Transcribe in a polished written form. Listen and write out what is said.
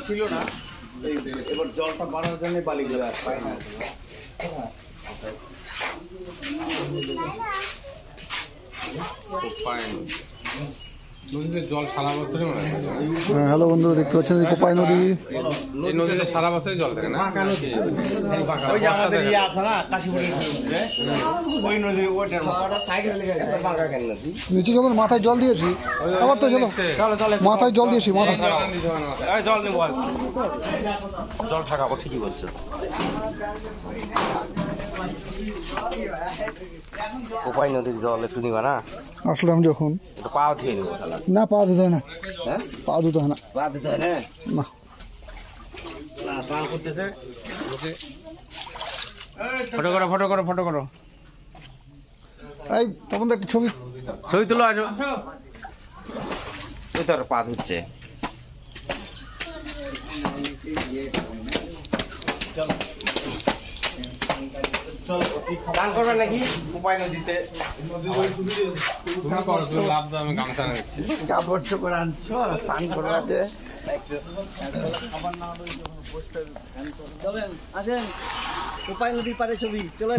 ছিল না, এবার জলটা বাড়ার জন্য বালিগুলো পায় না। নদীতে জল সারা বছরই মনে হয়। হ্যালো বন্ধুরা, দেখতে পাচ্ছেন কোপাই নদী। এই নদীতে সারা বছরই জল থাকে না? ওই যে আমাদের ইয়ে আছে না কাশীপুরের ওই নদী, ওইটার নিচে যখন মাথায় জল দিয়েছি, আবার তো চলো মাথায় জল দিয়েছি, মাথায় জল নেব, জল ঠাকাবো, ঠিকই বলছো। কোপাই নদীর জল একটু নিবা না? আসলাম যখন একটু পা ধুয়ে নেবো। না, পা ধুতে হয় না, হ্যাঁ পা ধুতে হয় না। পা ধুতে হয় না? না, স্নান করতেছে। ফটো করো, ফটো করো, ফটো করো। এই তখন তো একটা ছবি ছবি তুলো, আসো। ওই তো পা ধুচ্ছে। স্নান করবে নাকি কোপাই নদীতে? লাভ দাও, আমি গামছা না দিচ্ছি। কাপড় চোপড় আনছো, স্নান করবে। আসেন কোপাই নদীর পাড়ে ছবি চলে